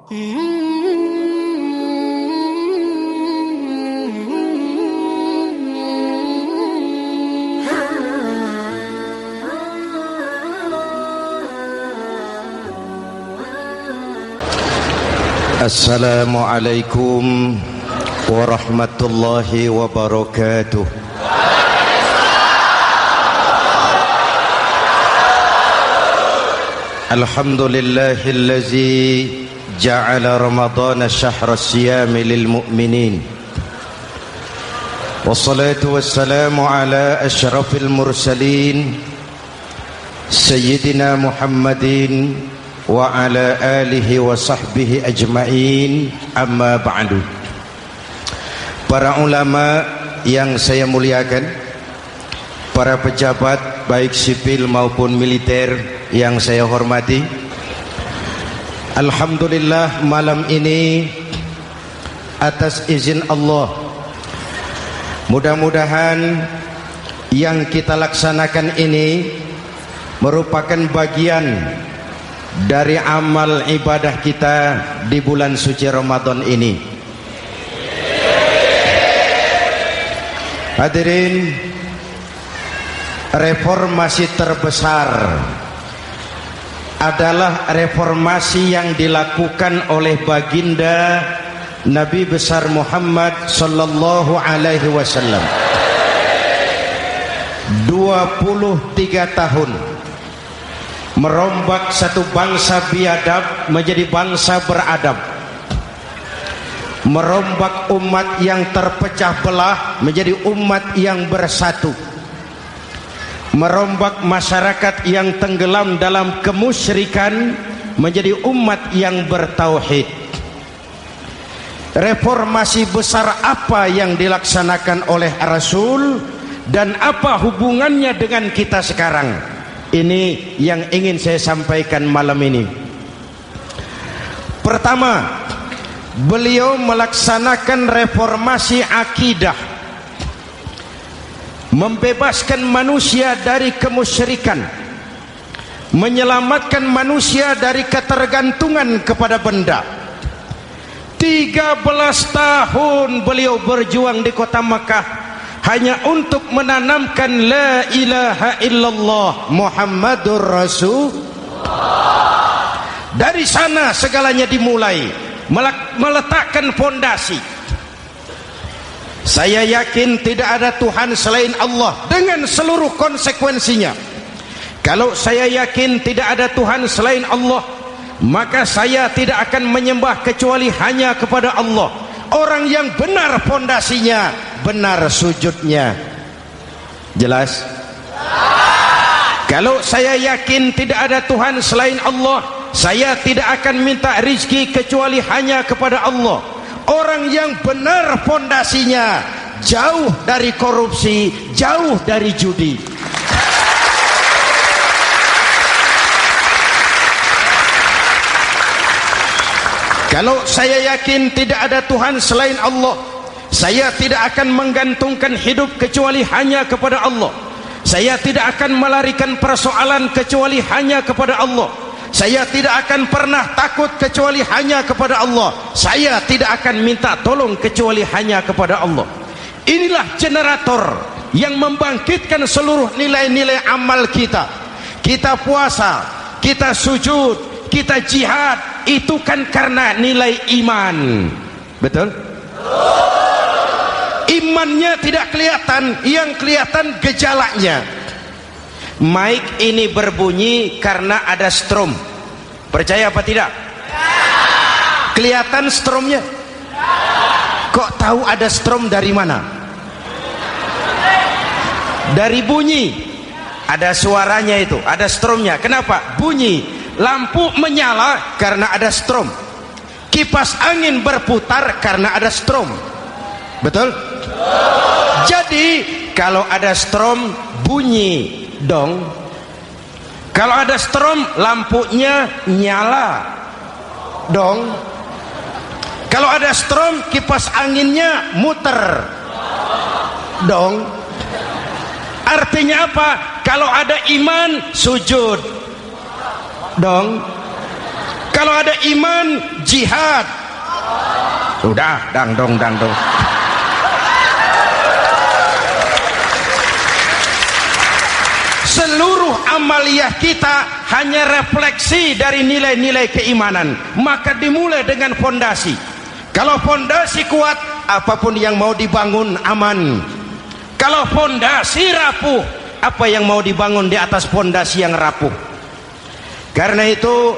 Assalamualaikum warahmatullahi wabarakatuh. Alhamdulillahillazi ja'ala ramadhana syahra siyami lil mu'minin. Wassalatu wassalamu ala asyrafil mursalin Sayyidina Muhammadin wa ala alihi wa sahbihi ajma'in, amma ba'du. Para ulama yang saya muliakan, para pejabat baik sipil maupun militer yang saya hormati, alhamdulillah malam ini atas izin Allah, mudah-mudahan yang kita laksanakan ini merupakan bagian dari amal ibadah kita di bulan suci Ramadan ini. Hadirin, reformasi terbesar adalah reformasi yang dilakukan oleh baginda Nabi besar Muhammad sallallahu alaihi wasallam. 23 tahun merombak satu bangsa biadab menjadi bangsa beradab, merombak umat yang terpecah belah menjadi umat yang bersatu, merombak masyarakat yang tenggelam dalam kemusyrikan menjadi umat yang bertauhid. Reformasi besar apa yang dilaksanakan oleh Rasul dan apa hubungannya dengan kita sekarang? Ini yang ingin saya sampaikan malam ini. Pertama, beliau melaksanakan reformasi akidah, membebaskan manusia dari kemusyrikan, menyelamatkan manusia dari ketergantungan kepada benda. 13 tahun beliau berjuang di kota Makkah hanya untuk menanamkan la ilaha illallah Muhammadur Rasulullah. Dari sana segalanya dimulai, meletakkan fondasi. Saya yakin tidak ada Tuhan selain Allah dengan seluruh konsekuensinya. Kalau saya yakin tidak ada Tuhan selain Allah, maka saya tidak akan menyembah kecuali hanya kepada Allah. Orang yang benar fondasinya, benar sujudnya. Jelas? Kalau saya yakin tidak ada Tuhan selain Allah, saya tidak akan minta rizki kecuali hanya kepada Allah. Orang yang benar fondasinya, jauh dari korupsi, jauh dari judi. Kalau saya yakin tidak ada Tuhan selain Allah, saya tidak akan menggantungkan hidup kecuali hanya kepada Allah. Saya tidak akan melarikan persoalan kecuali hanya kepada Allah. Saya tidak akan pernah takut kecuali hanya kepada Allah. Saya tidak akan minta tolong kecuali hanya kepada Allah. Inilah generator yang membangkitkan seluruh nilai-nilai amal kita. Kita puasa, kita sujud, kita jihad, itu kan karena nilai iman. Betul? Imannya tidak kelihatan, yang kelihatan gejalanya. Mic ini berbunyi karena ada strom. Percaya apa tidak? Kelihatan stromnya? Kok tahu ada strom dari mana? Dari bunyi. Ada suaranya itu, ada stromnya. Kenapa? Bunyi. Lampu menyala karena ada strom. Kipas angin berputar karena ada strom. Betul? Jadi kalau ada strom bunyi dong. Kalau ada strom lampunya nyala dong. Kalau ada strom kipas anginnya muter dong. Artinya apa? Kalau ada iman sujud dong. Kalau ada iman, jihad. Udah, dangdong. Seluruh amaliyah kita hanya refleksi dari nilai-nilai keimanan. Maka dimulai dengan fondasi. Kalau fondasi kuat, apapun yang mau dibangun aman. Kalau fondasi rapuh, apa yang mau dibangun di atas fondasi yang rapuh? Karena itu,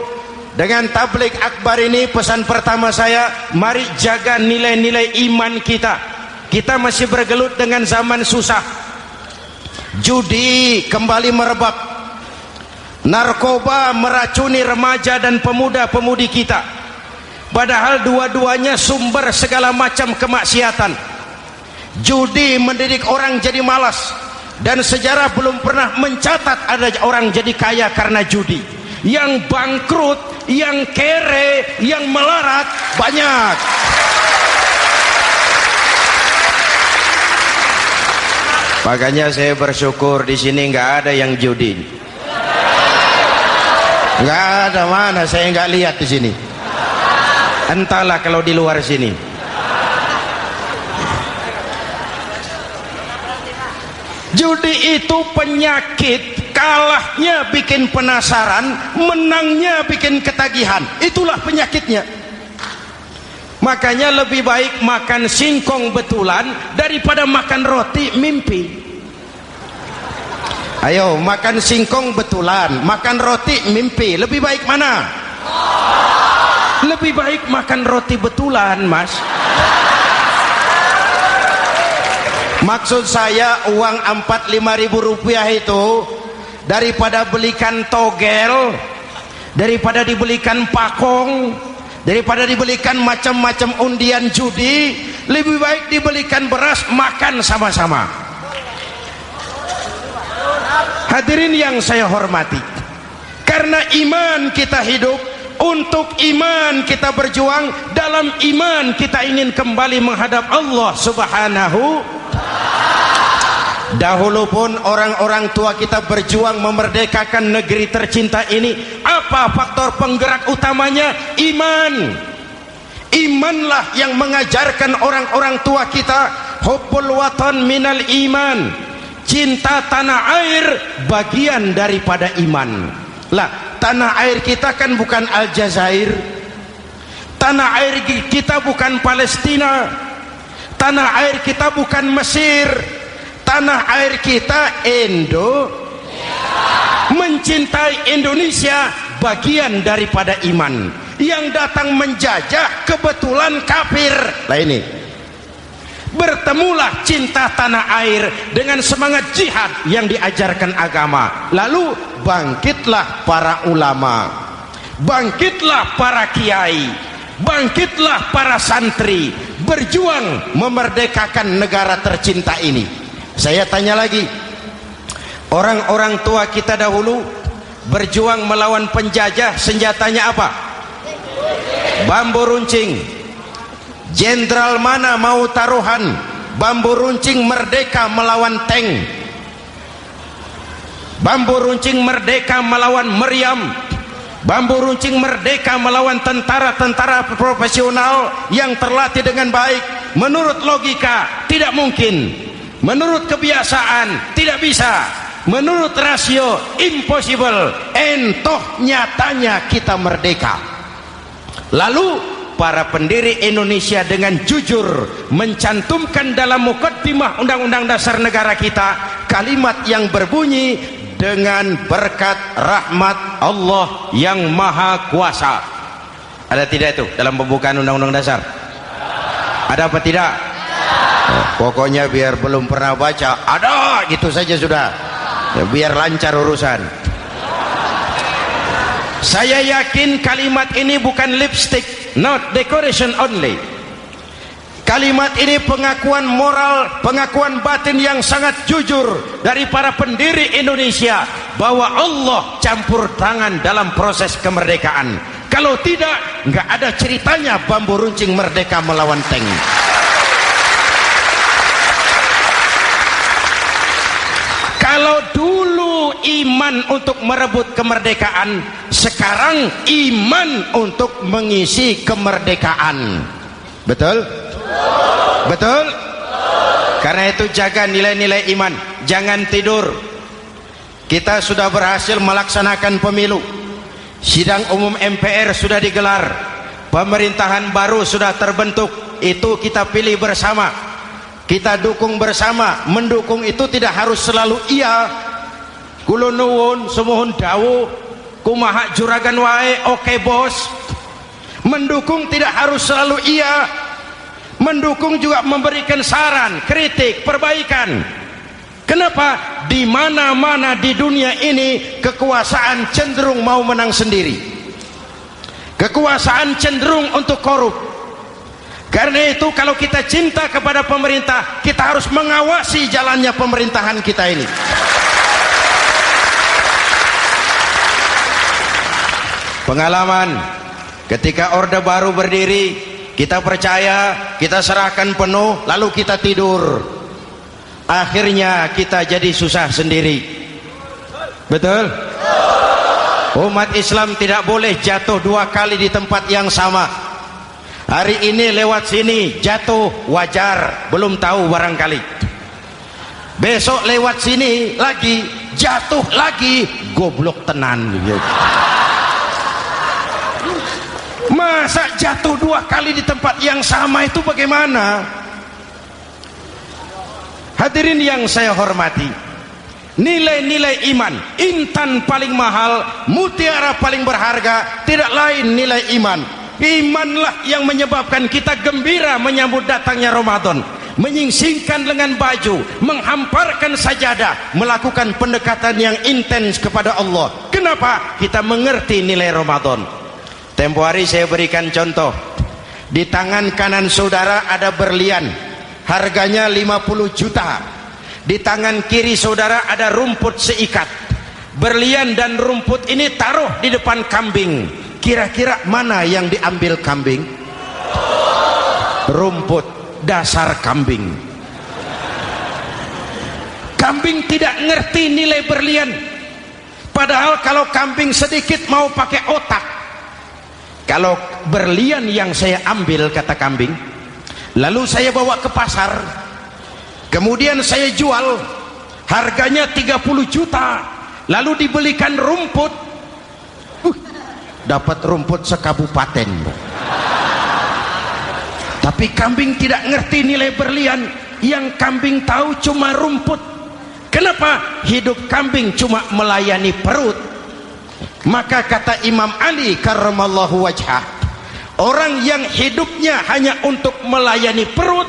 dengan tabligh akbar ini, pesan pertama saya, mari jaga nilai-nilai iman kita. Kita masih bergelut dengan zaman susah. Judi kembali merebak, narkoba meracuni remaja dan pemuda-pemudi kita, padahal dua-duanya sumber segala macam kemaksiatan. Judi mendidik orang jadi malas, dan sejarah belum pernah mencatat ada orang jadi kaya karena judi. Yang bangkrut, yang kere, yang melarat banyak. Makanya saya bersyukur di sini nggak ada yang judi. Nggak ada, mana saya nggak lihat di sini. Entahlah kalau di luar sini. Judi itu penyakit, kalahnya bikin penasaran, menangnya bikin ketagihan. Itulah penyakitnya. Makanya lebih baik makan singkong betulan daripada makan roti mimpi. Ayo, makan singkong betulan, makan roti mimpi, lebih baik mana? Lebih baik makan roti betulan, Mas. Maksud saya, uang 4-5 ribu rupiah itu daripada belikan togel, daripada dibelikan pakong, daripada dibelikan macam-macam undian judi, lebih baik dibelikan beras, makan sama-sama. Hadirin yang saya hormati, karena iman kita hidup, untuk iman kita berjuang, dalam iman kita ingin kembali menghadap Allah Subhanahu. Dahulu pun orang-orang tua kita berjuang memerdekakan negeri tercinta ini. Apa faktor penggerak utamanya? Iman. Imanlah yang mengajarkan orang-orang tua kita, hubbul watan minal iman. Cinta tanah air bagian daripada iman. Lah, tanah air kita kan bukan Aljazair. Tanah air kita bukan Palestina. Tanah air kita bukan Mesir. Tanah air kita mencintai Indonesia bagian daripada iman. Yang datang menjajah kebetulan kafir. Lah ini, bertemulah cinta tanah air dengan semangat jihad yang diajarkan agama. Lalu bangkitlah para ulama, bangkitlah para kiai, bangkitlah para santri, berjuang memerdekakan negara tercinta ini. Saya tanya lagi, orang-orang tua kita dahulu berjuang melawan penjajah, senjatanya apa? Bambu runcing. Jenderal mana mau taruhan? Bambu runcing merdeka melawan tank. Bambu runcing merdeka melawan meriam. Bambu runcing merdeka melawan tentara-tentara profesional yang terlatih dengan baik. Menurut logika tidak mungkin, menurut kebiasaan tidak bisa, menurut rasio impossible. Entoh nyatanya kita merdeka. Lalu para pendiri Indonesia dengan jujur mencantumkan dalam mukaddimah Undang-Undang Dasar Negara kita kalimat yang berbunyi, dengan berkat rahmat Allah yang Maha Kuasa. Ada tidak itu dalam pembukaan Undang-Undang Dasar? Ada apa tidak? Pokoknya biar belum pernah baca, ada gitu saja sudah, ya, biar lancar urusan. Saya yakin kalimat ini bukan lipstick, not decoration only. Kalimat ini pengakuan moral, pengakuan batin yang sangat jujur dari para pendiri Indonesia bahwa Allah campur tangan dalam proses kemerdekaan. Kalau tidak, nggak ada ceritanya bambu runcing merdeka melawan tank. Kalau dulu iman untuk merebut kemerdekaan, sekarang iman untuk mengisi kemerdekaan. Betul? Betul? Karena itu jaga nilai-nilai iman, jangan tidur. Kita sudah berhasil melaksanakan pemilu, sidang umum MPR sudah digelar, pemerintahan baru sudah terbentuk, itu kita pilih bersama, kita dukung bersama. Mendukung itu tidak harus selalu iya, kula nuwun semohon dawuh kumaha juragan wae oke bos. Mendukung tidak harus selalu iya, mendukung juga memberikan saran, kritik, perbaikan. Kenapa? Di mana-mana di dunia ini kekuasaan cenderung mau menang sendiri, kekuasaan cenderung untuk korup. Karena itu kalau kita cinta kepada pemerintah, kita harus mengawasi jalannya pemerintahan kita ini. Pengalaman ketika Orde Baru berdiri, kita percaya, kita serahkan penuh, lalu kita tidur. Akhirnya kita jadi susah sendiri. Betul? Umat Islam tidak boleh jatuh dua kali di tempat yang sama. Hari ini lewat sini jatuh wajar, belum tahu barangkali. Besok lewat sini lagi jatuh lagi, goblok tenan. Masa jatuh dua kali di tempat yang sama itu bagaimana? Hadirin yang saya hormati, nilai-nilai iman, intan paling mahal, mutiara paling berharga, tidak lain nilai iman. Imanlah yang menyebabkan kita gembira menyambut datangnya Ramadan, menyingsingkan lengan baju, menghamparkan sajadah, melakukan pendekatan yang intens kepada Allah. Kenapa? Kita mengerti nilai Ramadan. Tempo hari saya berikan contoh, di tangan kanan saudara ada berlian, harganya 50 juta. Di tangan kiri saudara ada rumput seikat. Berlian dan rumput ini taruh di depan kambing. Kira-kira mana yang diambil kambing? Rumput, dasar kambing. Kambing tidak ngerti nilai berlian. Padahal kalau kambing sedikit mau pakai otak. Kalau berlian yang saya ambil, kata kambing, lalu saya bawa ke pasar, kemudian saya jual, harganya 30 juta, lalu dibelikan rumput, dapat rumput sekabupaten. Tapi kambing tidak ngerti nilai berlian, yang kambing tahu cuma rumput. Kenapa? Hidup kambing cuma melayani perut. Maka kata Imam Ali karramallahu wajhah, orang yang hidupnya hanya untuk melayani perut,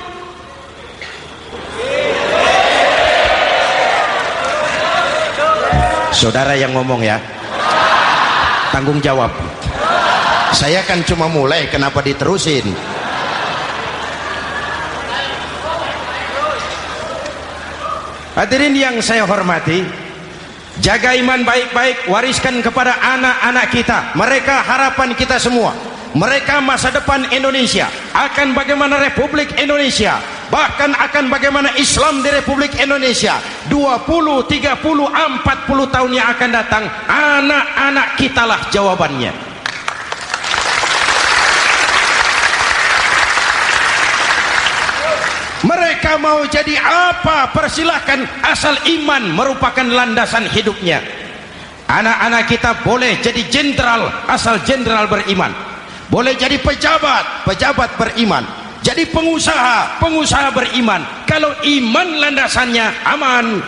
saudara yang ngomong ya, tanggung jawab. Saya kan cuma mulai, kenapa diterusin? Hadirin yang saya hormati, jaga iman baik-baik, wariskan kepada anak-anak kita. Mereka harapan kita semua, mereka masa depan Indonesia. Akan bagaimana Republik Indonesia, bahkan akan bagaimana Islam di Republik Indonesia 20, 30, 40 tahun yang akan datang, anak-anak kitalah jawabannya. Mereka mau jadi apa, persilahkan, asal iman merupakan landasan hidupnya. Anak-anak kita boleh jadi jenderal asal jenderal beriman, boleh jadi pejabat, pejabat beriman, jadi pengusaha, pengusaha beriman. Kalau iman landasannya aman.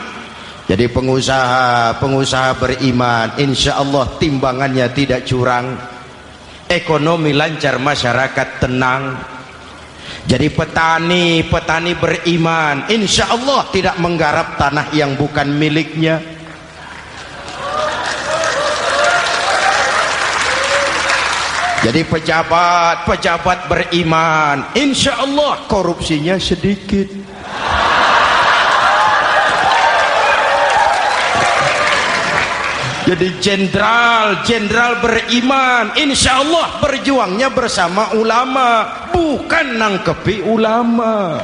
Jadi pengusaha, pengusaha beriman, insya Allah timbangannya tidak curang, ekonomi lancar, masyarakat tenang. Jadi petani, petani beriman, insya Allah tidak menggarap tanah yang bukan miliknya. Jadi pejabat, pejabat beriman, insya Allah korupsinya sedikit. Jadi jenderal, jenderal beriman, insya Allah berjuangnya bersama ulama, bukan nangkepi ulama.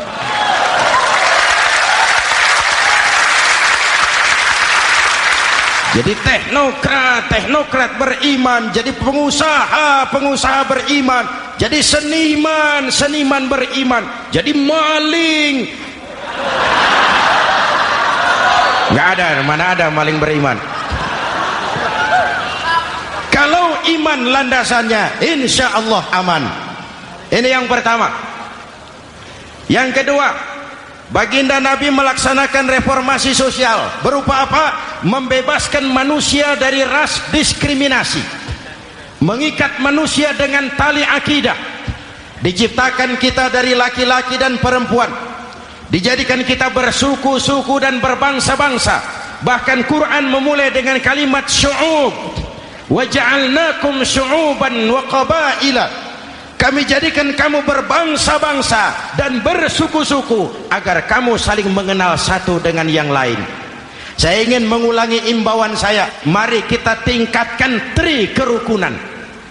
Jadi teknokrat beriman, jadi pengusaha beriman, jadi seniman beriman, jadi maling. Nggak ada, mana ada maling beriman. Kalau iman landasannya, insya Allah aman. Ini yang pertama. Yang kedua, baginda Nabi melaksanakan reformasi sosial. Berupa apa? Membebaskan manusia dari ras diskriminasi, mengikat manusia dengan tali akidah. Diciptakan kita dari laki-laki dan perempuan, dijadikan kita bersuku-suku dan berbangsa-bangsa. Bahkan Quran memulai dengan kalimat syu'ub, wa ja'alnakum syu'uban wa qabaila. Kami jadikan kamu berbangsa-bangsa dan bersuku-suku agar kamu saling mengenal satu dengan yang lain. Saya ingin mengulangi imbauan saya, mari kita tingkatkan kerukunan.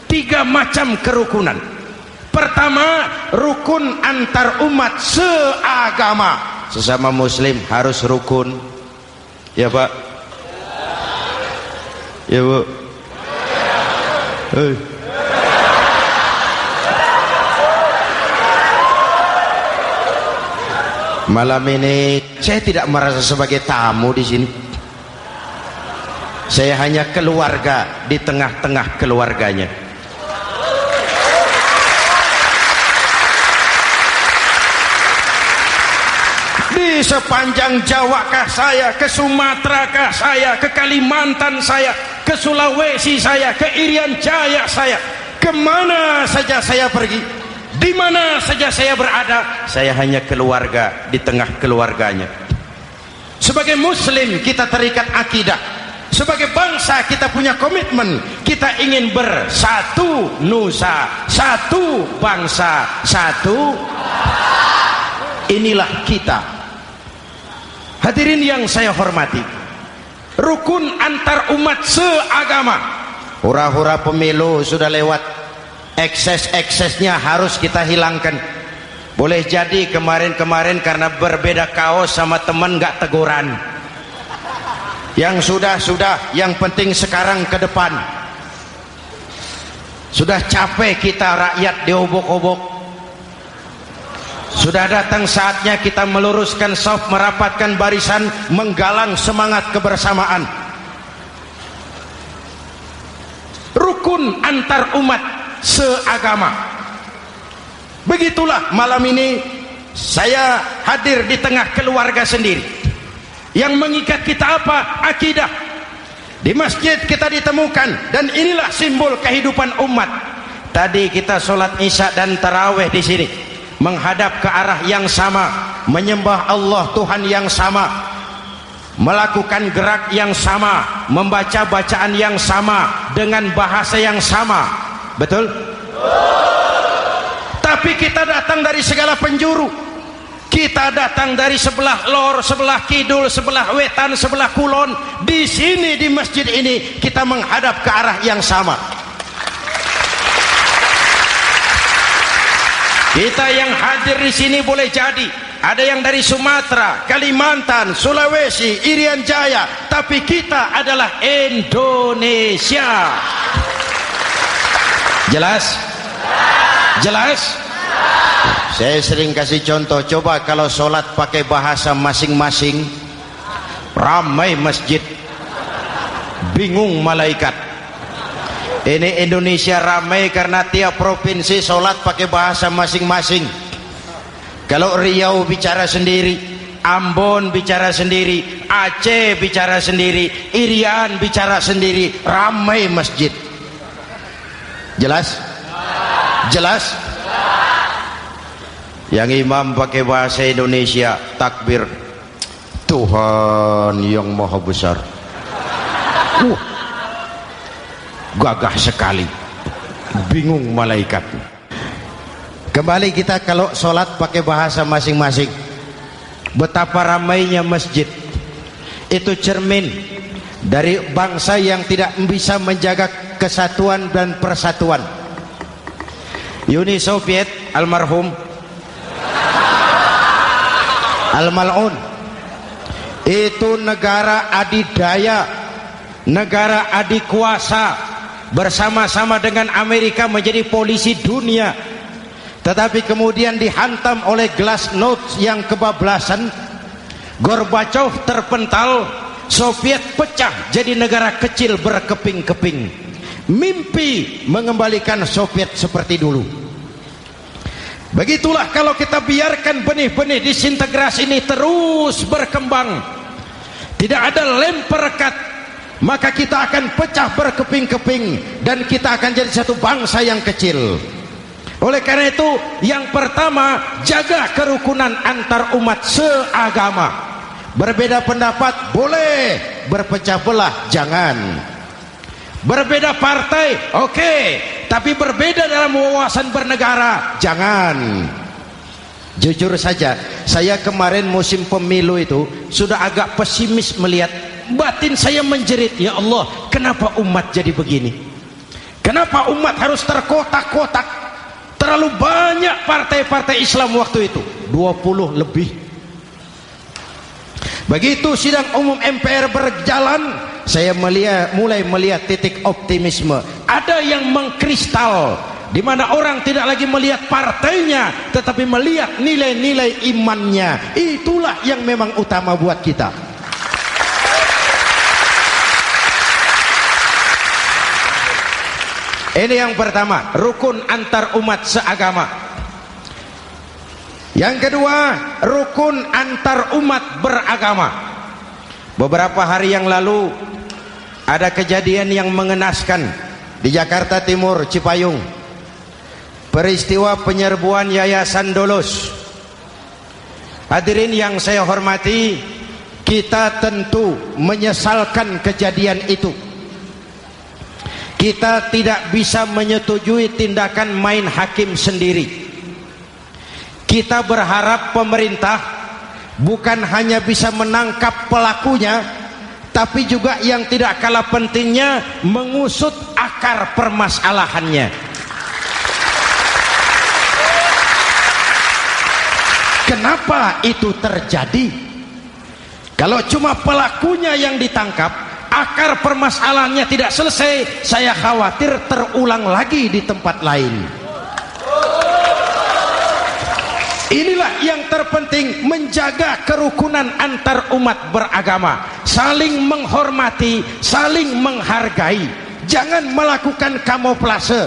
3 macam kerukunan. Pertama, rukun antar umat seagama. Sesama muslim harus rukun. Ya Pak? Ya Bu? Malam ini saya tidak merasa sebagai tamu di sini. Saya hanya keluarga di tengah-tengah keluarganya. Di sepanjang Jawa kah saya, ke Sumatera kah saya, ke Kalimantan saya, ke Sulawesi saya, ke Irian Jaya saya, kemana saja saya pergi, di mana saja saya berada, saya hanya keluarga di tengah keluarganya. Sebagai muslim kita terikat akidah, sebagai bangsa kita punya komitmen, kita ingin bersatu nusa, satu bangsa, satu. Inilah kita. Hadirin yang saya hormati, rukun antar umat seagama. Hura-hura pemilu sudah lewat, ekses-eksesnya harus kita hilangkan. Boleh jadi kemarin-kemarin karena berbeda kaos sama teman gak teguran. Yang sudah, yang penting sekarang ke depan. Sudah capek kita rakyat diobok-obok. Sudah datang saatnya kita meluruskan saf, merapatkan barisan, menggalang semangat kebersamaan. Rukun antar umat seagama. Begitulah malam ini saya hadir di tengah keluarga sendiri. Yang mengikat kita apa? Akidah. Di masjid kita ditemukan, dan inilah simbol kehidupan umat. Tadi kita sholat isya dan tarawih di sini, menghadap ke arah yang sama, menyembah Allah Tuhan yang sama, melakukan gerak yang sama, membaca bacaan yang sama, dengan bahasa yang sama. Betul? Tapi kita datang dari segala penjuru. Kita datang dari sebelah lor, sebelah kidul, sebelah wetan, sebelah kulon. Di sini di masjid ini kita menghadap ke arah yang sama. Kita yang hadir di sini boleh jadi ada yang dari Sumatera, Kalimantan, Sulawesi, Irian Jaya, tapi kita adalah Indonesia. Jelas? Jelas? Saya sering kasih contoh, coba kalau sholat pakai bahasa masing-masing, ramai masjid, bingung malaikat. Ini Indonesia ramai karena tiap provinsi sholat pakai bahasa masing-masing. Kalau Riau bicara sendiri, Ambon bicara sendiri, Aceh bicara sendiri, Irian bicara sendiri, ramai masjid. Jelas? Jelas? Yang imam pakai bahasa Indonesia, takbir, Tuhan yang maha besar. Gagah sekali, bingung malaikat. Kembali kita kalau sholat pakai bahasa masing-masing. Betapa ramainya masjid. Itu cermin dari bangsa yang tidak bisa menjaga kesatuan dan persatuan. Uni Soviet almarhum Al-Mal'un itu negara adidaya, negara adik kuasa bersama-sama dengan Amerika menjadi polisi dunia, tetapi kemudian dihantam oleh glasnost yang kebablasan. Gorbachev terpental, Soviet pecah jadi negara kecil berkeping-keping. Mimpi mengembalikan Soviet seperti dulu. Begitulah kalau kita biarkan benih-benih disintegrasi ini terus berkembang, tidak ada lem perekat, maka kita akan pecah berkeping-keping dan kita akan jadi satu bangsa yang kecil. Oleh karena itu, yang pertama, jaga kerukunan antar umat seagama. Berbeda pendapat boleh, berpecah belah jangan. Berbeda partai oke, tapi berbeda dalam wawasan bernegara jangan. Jujur saja, saya kemarin musim pemilu itu sudah agak pesimis melihat. Batin saya menjerit, ya Allah, kenapa umat jadi begini? Kenapa umat harus terkotak-kotak? Terlalu banyak partai-partai Islam waktu itu, 20 lebih. Begitu sidang umum MPR berjalan, saya mulai melihat titik optimisme. Ada yang mengkristal, di mana orang tidak lagi melihat partainya, tetapi melihat nilai-nilai imannya. Itulah yang memang utama buat kita. Ini yang pertama, rukun antar umat seagama. Yang kedua, rukun antar umat beragama. Beberapa hari yang lalu ada kejadian yang mengenaskan di Jakarta Timur, Cipayung. Peristiwa penyerbuan Yayasan Dolos. Hadirin yang saya hormati, kita tentu menyesalkan kejadian itu. Kita tidak bisa menyetujui tindakan main hakim sendiri. Kita berharap pemerintah bukan hanya bisa menangkap pelakunya, tapi juga yang tidak kalah pentingnya mengusut akar permasalahannya. Kenapa itu terjadi? Kalau cuma pelakunya yang ditangkap, akar permasalahannya tidak selesai, saya khawatir terulang lagi di tempat lain. Inilah yang terpenting, menjaga kerukunan antar umat beragama, saling menghormati, saling menghargai. Jangan melakukan kamuflase,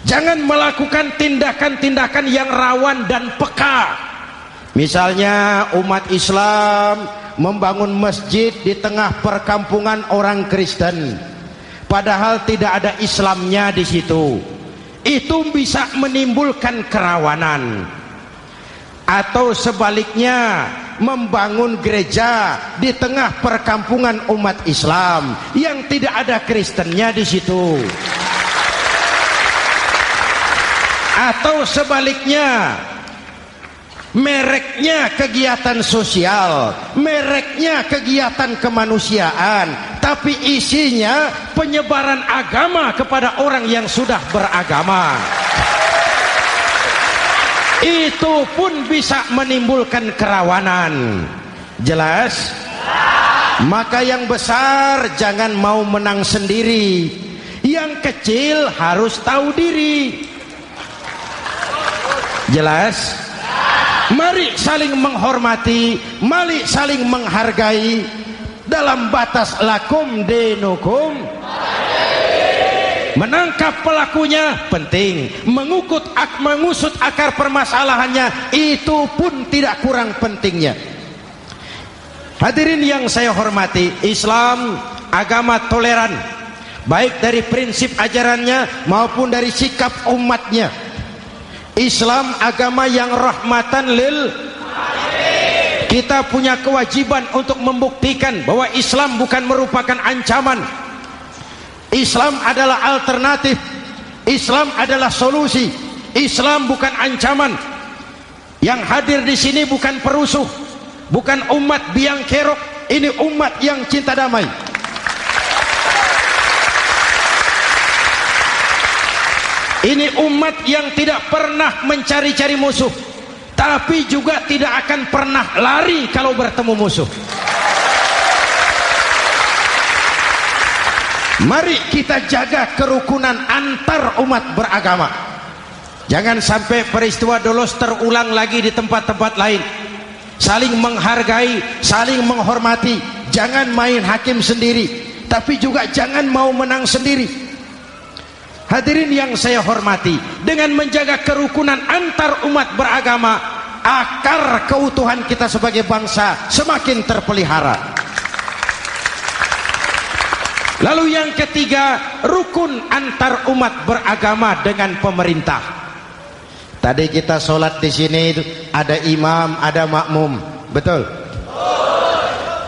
jangan melakukan tindakan-tindakan yang rawan dan peka. Misalnya umat Islam membangun masjid di tengah perkampungan orang Kristen, padahal tidak ada Islamnya di situ. Itu bisa menimbulkan kerawanan. Atau sebaliknya, membangun gereja di tengah perkampungan umat Islam yang tidak ada Kristennya di situ. Atau sebaliknya, mereknya kegiatan sosial, mereknya kegiatan kemanusiaan, tapi isinya penyebaran agama kepada orang yang sudah beragama. Itu pun bisa menimbulkan kerawanan. Jelas? Maka yang besar jangan mau menang sendiri, yang kecil harus tahu diri. Jelas? Mari saling menghormati, mari saling menghargai dalam batas lakum dinukum. Menangkap pelakunya penting, mengusut akar permasalahannya itu pun tidak kurang pentingnya. Hadirin yang saya hormati, Islam agama toleran, baik dari prinsip ajarannya maupun dari sikap umatnya. Islam agama yang rahmatan lil alamin. Kita punya kewajiban untuk membuktikan bahwa Islam bukan merupakan ancaman. Islam adalah alternatif. Islam adalah solusi. Islam bukan ancaman. Yang hadir di sini bukan perusuh, bukan umat biang kerok. Ini umat yang cinta damai. Ini umat yang tidak pernah mencari-cari musuh, tapi juga tidak akan pernah lari kalau bertemu musuh. Mari kita jaga kerukunan antar umat beragama. Jangan sampai peristiwa Dolos terulang lagi di tempat-tempat lain. Saling menghargai, saling menghormati. Jangan main hakim sendiri, tapi juga jangan mau menang sendiri. Hadirin yang saya hormati, dengan menjaga kerukunan antar umat beragama, akar keutuhan kita sebagai bangsa semakin terpelihara. Lalu yang ketiga, rukun antar umat beragama dengan pemerintah. Tadi kita sholat di sini ada imam, ada makmum, betul?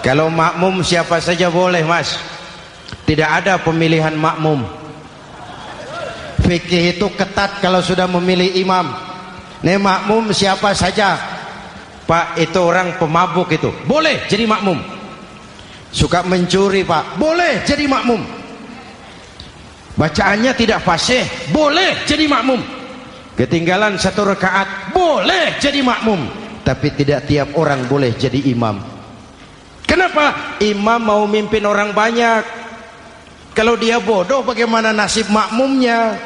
Kalau makmum siapa saja boleh, Mas. Tidak ada pemilihan makmum. Fikih itu ketat kalau sudah memilih imam. Nih makmum siapa saja. Pak, itu orang pemabuk itu, boleh jadi makmum. Suka mencuri, Pak, boleh jadi makmum. Bacaannya tidak fasih, boleh jadi makmum. Ketinggalan 1 rakaat, boleh jadi makmum. Tapi tidak tiap orang boleh jadi imam. Kenapa? Imam mau mimpin orang banyak. Kalau dia bodoh, bagaimana nasib makmumnya?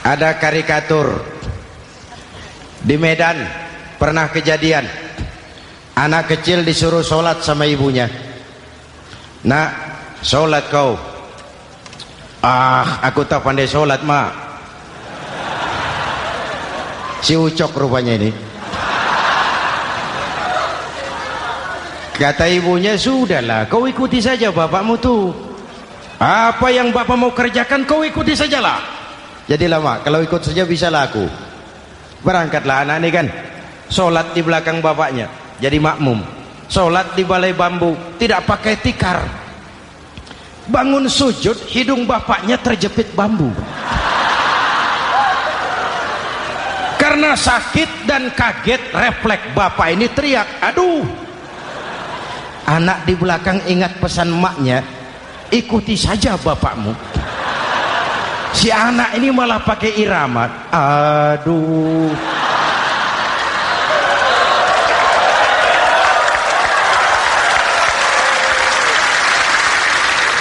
Ada karikatur di Medan, pernah kejadian anak kecil disuruh sholat sama ibunya. Nak, sholat kau. Ah, aku tak pandai sholat, mak. Si Ucok rupanya ini. Kata ibunya, sudahlah, kau ikuti saja bapakmu tuh. Apa yang bapak mau kerjakan, kau ikuti sajalah. Jadilah, mak, kalau ikut saja bisa laku. Berangkatlah anak ini kan, sholat di belakang bapaknya, jadi makmum. Sholat di balai bambu, tidak pakai tikar. Bangun sujud, hidung bapaknya terjepit bambu. Karena sakit dan kaget, refleks bapak ini teriak, aduh. Anak di belakang ingat pesan maknya, ikuti saja bapakmu. Si anak ini malah pakai irama, aduh.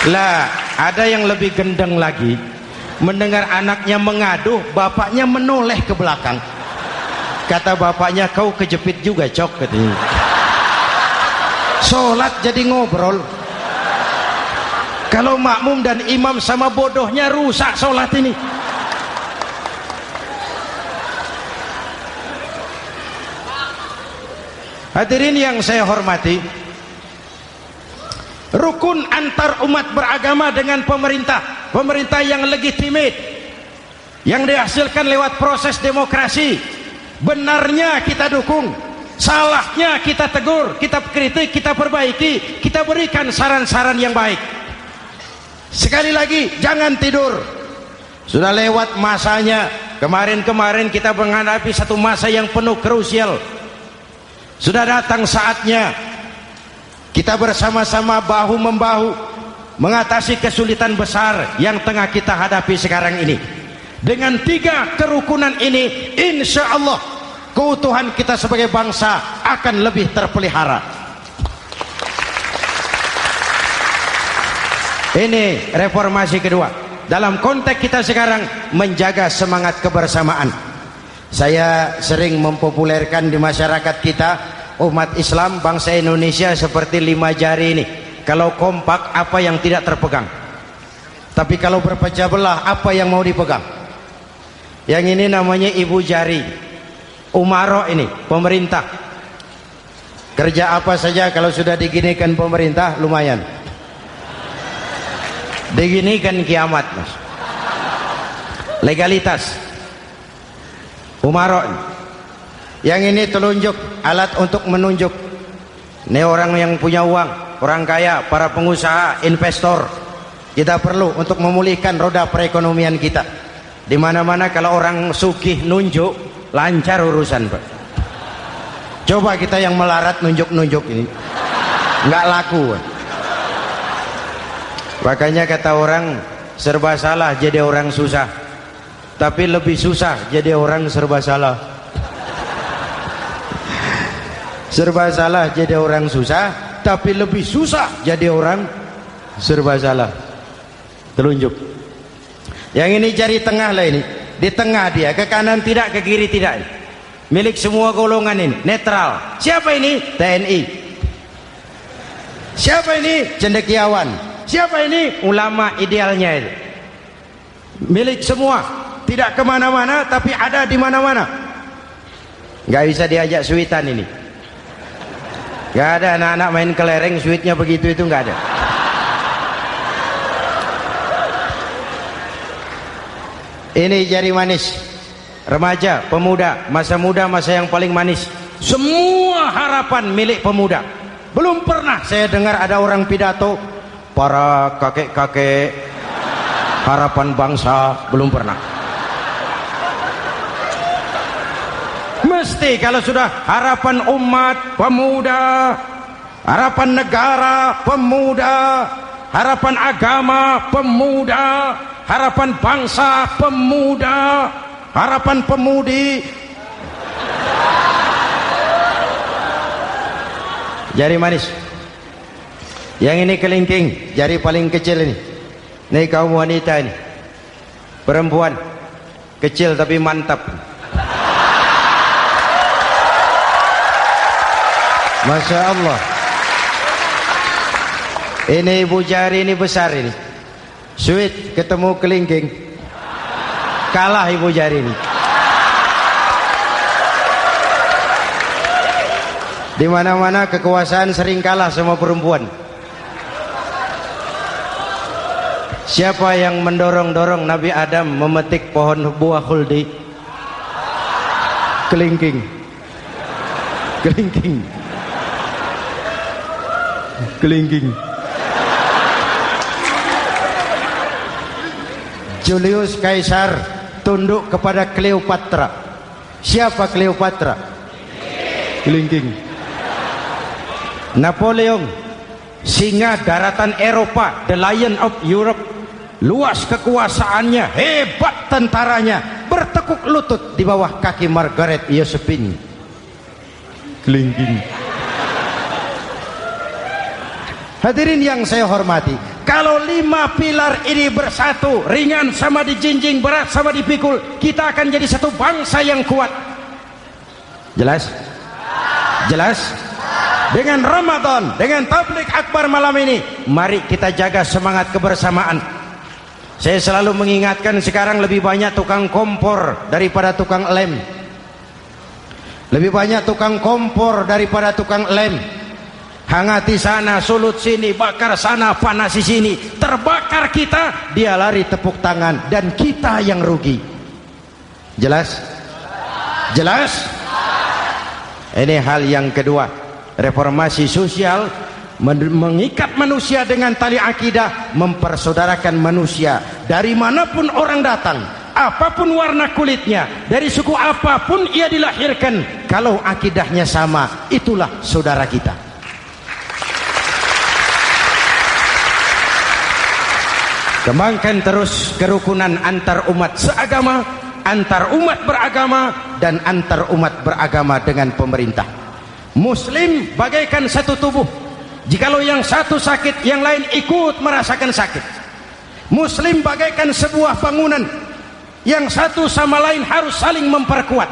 Lah, ada yang lebih gendeng lagi. Mendengar anaknya mengadu, bapaknya menoleh ke belakang. Kata bapaknya, kau kejepit juga, Cok, katanya. Sholat jadi ngobrol. Kalau makmum dan imam sama bodohnya, rusak sholat ini. Hadirin yang saya hormati, rukun antar umat beragama dengan pemerintah, pemerintah yang legitimate, yang dihasilkan lewat proses demokrasi. Benarnya kita dukung, salahnya kita tegur, kita kritik, kita perbaiki, kita berikan saran-saran yang baik. Sekali lagi, jangan tidur. Sudah lewat masanya. Kemarin-kemarin kita menghadapi satu masa yang penuh krusial. Sudah datang saatnya kita bersama-sama bahu-membahu mengatasi kesulitan besar yang tengah kita hadapi sekarang ini. Dengan 3 kerukunan ini, insya Allah keutuhan kita sebagai bangsa akan lebih terpelihara. Ini reformasi kedua. Dalam konteks kita sekarang, menjaga semangat kebersamaan. Saya sering mempopulerkan di masyarakat kita, umat Islam bangsa Indonesia seperti 5 jari ini. Kalau kompak, apa yang tidak terpegang? Tapi kalau berpecah belah, apa yang mau dipegang? Yang ini namanya ibu jari. Umaro ini, pemerintah. Kerja apa saja kalau sudah diginikan pemerintah, lumayan. Diginikan kiamat, Mas. Legalitas. Umaro. Yang ini telunjuk, alat untuk menunjuk. Ini orang yang punya uang, orang kaya, para pengusaha, investor. Kita perlu untuk memulihkan roda perekonomian kita. Di mana-mana kalau orang sugih nunjuk, lancar urusan, Pak. Coba kita yang melarat nunjuk-nunjuk ini, nggak laku, Pak. Makanya kata orang, serba salah jadi orang susah, tapi lebih susah jadi orang serba salah. serba salah jadi orang susah, tapi lebih susah jadi orang serba salah. Telunjuk. Yang ini jari tengah lah ini, di tengah dia, ke kanan tidak, ke kiri tidak. Milik semua golongan ini, netral. Siapa ini? TNI. Siapa ini? Cendekiawan. Siapa ini? Ulama idealnya itu. Milik semua, tidak kemana-mana, tapi ada di mana-mana. Gak bisa diajak suitan ini. Gak ada anak-anak main kelereng suitnya begitu, itu gak ada. Ini jari manis, remaja, pemuda, masa muda, masa yang paling manis. Semua harapan milik pemuda. Belum pernah saya dengar ada orang pidato para kakek-kakek harapan bangsa, belum pernah. Mesti kalau sudah harapan umat, pemuda, harapan negara, pemuda, harapan agama, pemuda, harapan bangsa, pemuda, harapan pemudi. Jari manis. Yang ini kelingking, jari paling kecil ini. Ini kaum wanita ini. Perempuan kecil tapi mantap. Masya Allah. Ini ibu jari ini besar ini. Sweet ketemu kelingking, kalah ibu jari ini. Di mana-mana kekuasaan sering kalah sama perempuan. Siapa yang mendorong-dorong Nabi Adam memetik pohon buah khuldi? Kelingking. Kelingking. Kelingking. Julius Caesar tunduk kepada Cleopatra. Siapa Cleopatra? Kelingking. Napoleon, singa daratan Eropa, the Lion of Europe, luas kekuasaannya, hebat tentaranya, bertekuk lutut di bawah kaki Margaret Josephine. Kelingking. Hadirin yang saya hormati, kalau 5 pilar ini bersatu, ringan sama dijinjing, berat sama dipikul, kita akan jadi satu bangsa yang kuat. Jelas? Jelas? Dengan Ramadan, dengan tabligh akbar malam ini, mari kita jaga semangat kebersamaan. Saya selalu mengingatkan, sekarang lebih banyak tukang kompor daripada tukang lem. Lebih banyak tukang kompor daripada tukang lem. Hangati sana, sulut sini, bakar sana, panasi sini, terbakar kita, dia lari tepuk tangan, dan kita yang rugi. Jelas? Jelas? Ini hal yang kedua. Reformasi sosial mengikat manusia dengan tali akidah, mempersaudarakan manusia dari manapun orang datang, apapun warna kulitnya, dari suku apapun ia dilahirkan, kalau akidahnya sama, itulah saudara kita. Kembangkan terus kerukunan antar umat seagama, antar umat beragama, dan antar umat beragama dengan pemerintah. Muslim bagaikan satu tubuh. Jikalau yang satu sakit, yang lain ikut merasakan sakit. Muslim bagaikan sebuah bangunan, yang satu sama lain harus saling memperkuat.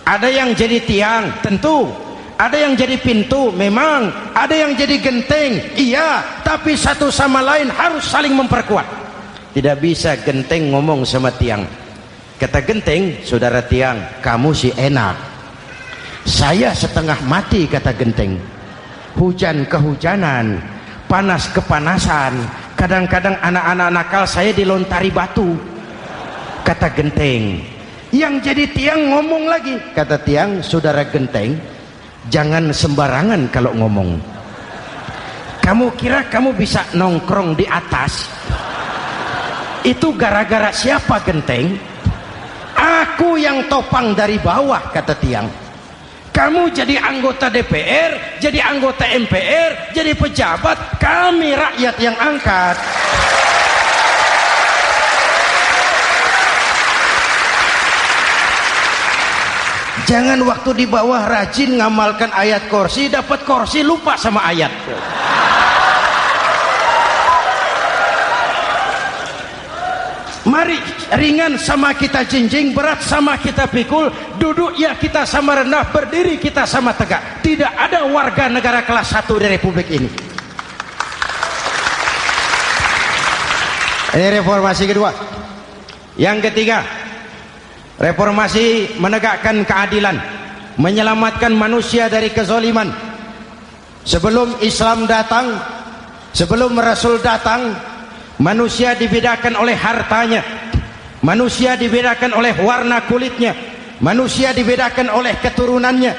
Ada yang jadi tiang, tentu. Ada yang jadi pintu, memang. Ada yang jadi genteng, iya. Tapi satu sama lain harus saling memperkuat. Tidak bisa genteng ngomong sama tiang. Kata genteng, saudara tiang, kamu sih enak. Saya setengah mati, kata genteng. Hujan kehujanan, panas kepanasan. Kadang-kadang anak-anak nakal saya dilontari batu, kata genteng. Yang jadi tiang ngomong lagi. Kata tiang, saudara genteng, jangan sembarangan kalau ngomong. Kamu kira kamu bisa nongkrong di atas? Itu gara-gara siapa, genteng? Aku yang topang dari bawah, kata tiang. Kamu jadi anggota DPR, jadi anggota MPR, jadi pejabat, kami rakyat yang angkat. Jangan waktu di bawah rajin ngamalkan ayat kursi, dapat kursi lupa sama ayat. Mari ringan sama kita jinjing, berat sama kita pikul, duduk ya kita sama rendah, berdiri kita sama tegak. Tidak ada warga negara kelas 1 di Republik ini. Ini reformasi kedua. Yang ketiga, reformasi menegakkan keadilan, menyelamatkan manusia dari kezaliman. Sebelum Islam datang, sebelum Rasul datang, manusia dibedakan oleh hartanya, manusia dibedakan oleh warna kulitnya, manusia dibedakan oleh keturunannya.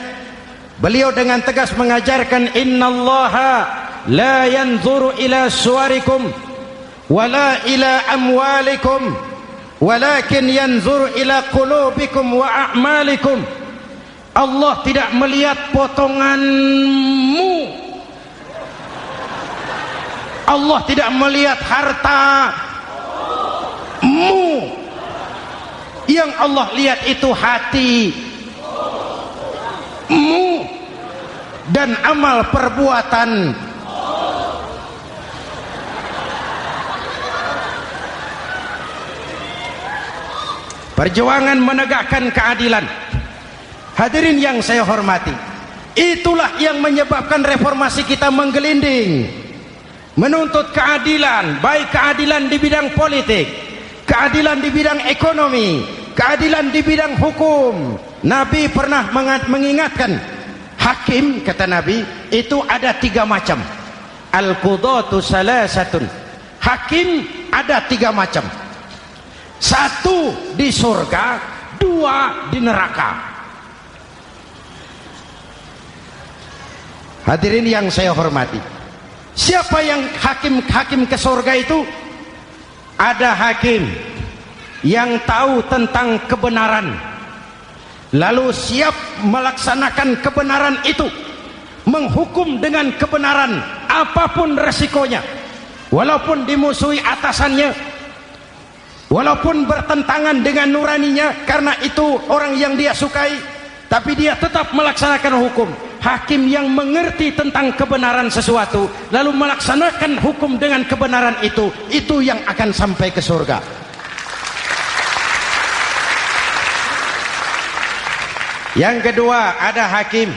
Beliau dengan tegas mengajarkan, innallaha la yanzuru ila suwarikum wala ila amwalikum walakin yanzuru ila qulubikum wa a'malikum. Allah tidak melihat potonganmu, Allah tidak melihat hartamu. Yang Allah lihat itu hatimu dan amal perbuatan. Perjuangan menegakkan keadilan. Hadirin yang saya hormati, itulah yang menyebabkan reformasi kita menggelinding, menuntut keadilan, baik keadilan di bidang politik, keadilan di bidang ekonomi, keadilan di bidang hukum. Nabi pernah mengingatkan, hakim, kata Nabi, itu ada 3 macam. Al-qudatu salasatun. Hakim ada 3 macam. 1 di surga, 2 di neraka. Hadirin yang saya hormati, siapa yang hakim ke surga itu? Ada hakim yang tahu tentang kebenaran, lalu siap melaksanakan kebenaran itu, menghukum dengan kebenaran apapun resikonya, walaupun dimusuhi atasannya, walaupun bertentangan dengan nuraninya, karena itu orang yang dia sukai, tapi dia tetap melaksanakan hukum. Hakim yang mengerti tentang kebenaran sesuatu lalu melaksanakan hukum dengan kebenaran itu yang akan sampai ke surga. Yang kedua, ada hakim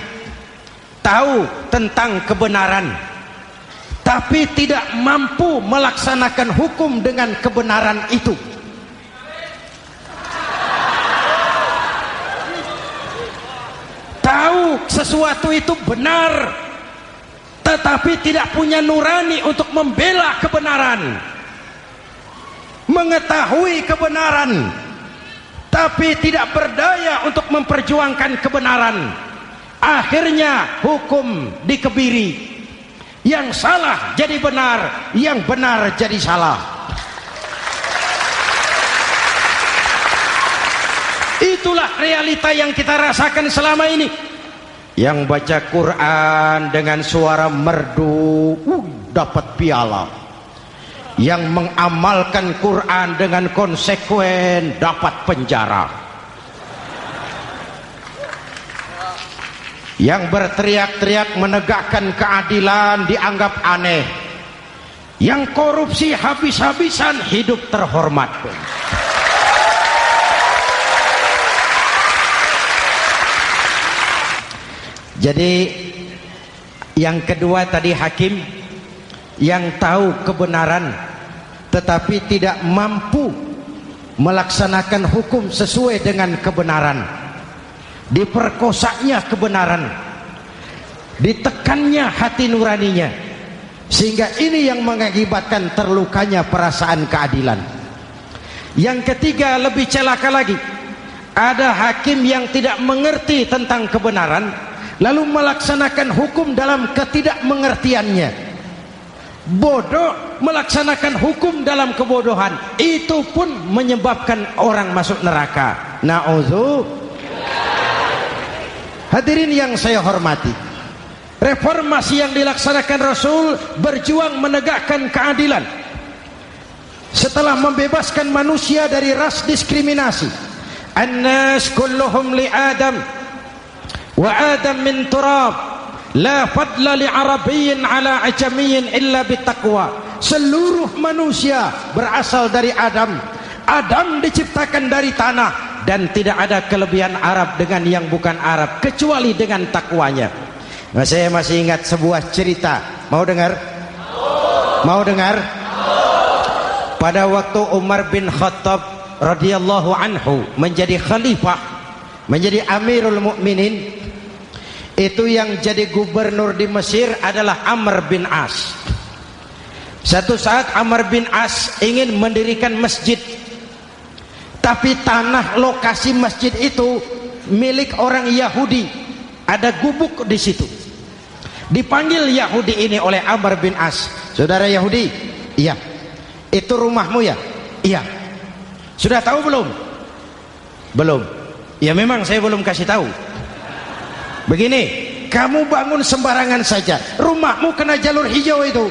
tahu tentang kebenaran tapi tidak mampu melaksanakan hukum dengan kebenaran itu. Tahu sesuatu itu benar tetapi tidak punya nurani untuk membela kebenaran, mengetahui kebenaran tapi tidak berdaya untuk memperjuangkan kebenaran. Akhirnya hukum dikebiri, yang salah jadi benar, yang benar jadi salah. Itulah realita yang kita rasakan selama ini. Yang baca Quran dengan suara merdu dapat piala, yang mengamalkan Quran dengan konsekuen dapat penjara, yang berteriak-teriak menegakkan keadilan dianggap aneh, yang korupsi habis-habisan hidup terhormat. Jadi yang kedua tadi hakim yang tahu kebenaran tetapi tidak mampu melaksanakan hukum sesuai dengan kebenaran. Diperkosanya kebenaran, ditekannya hati nuraninya, sehingga ini yang mengakibatkan terlukanya perasaan keadilan. Yang ketiga lebih celaka lagi, ada hakim yang tidak mengerti tentang kebenaran lalu melaksanakan hukum dalam ketidakmengertiannya. Bodoh melaksanakan hukum dalam kebodohan, itu pun menyebabkan orang masuk neraka. Na'udzubillah. Hadirin yang saya hormati, reformasi yang dilaksanakan Rasul berjuang menegakkan keadilan setelah membebaskan manusia dari ras diskriminasi. An-nas kulluhum li Adam wa Adam min turab, la fadla li arabiyyin ala ajamiyyin illa bitaqwa. Seluruh manusia berasal dari Adam. Adam diciptakan dari tanah, dan tidak ada kelebihan Arab dengan yang bukan Arab kecuali dengan takwanya. Nah, saya masih ingat sebuah cerita. Mau dengar? Mau dengar? Pada waktu Umar bin Khattab radhiyallahu anhu menjadi khalifah, menjadi Amirul Mukminin, itu yang jadi gubernur di Mesir adalah Amr bin As. Satu saat Amr bin As ingin mendirikan masjid, tapi tanah lokasi masjid itu milik orang Yahudi. Ada gubuk di situ. Dipanggil Yahudi ini oleh Amr bin As. Saudara Yahudi, iya. Itu rumahmu ya? Iya. Sudah tahu belum? Belum. Ya memang saya belum kasih tahu. Begini, kamu bangun sembarangan saja. Rumahmu kena jalur hijau itu.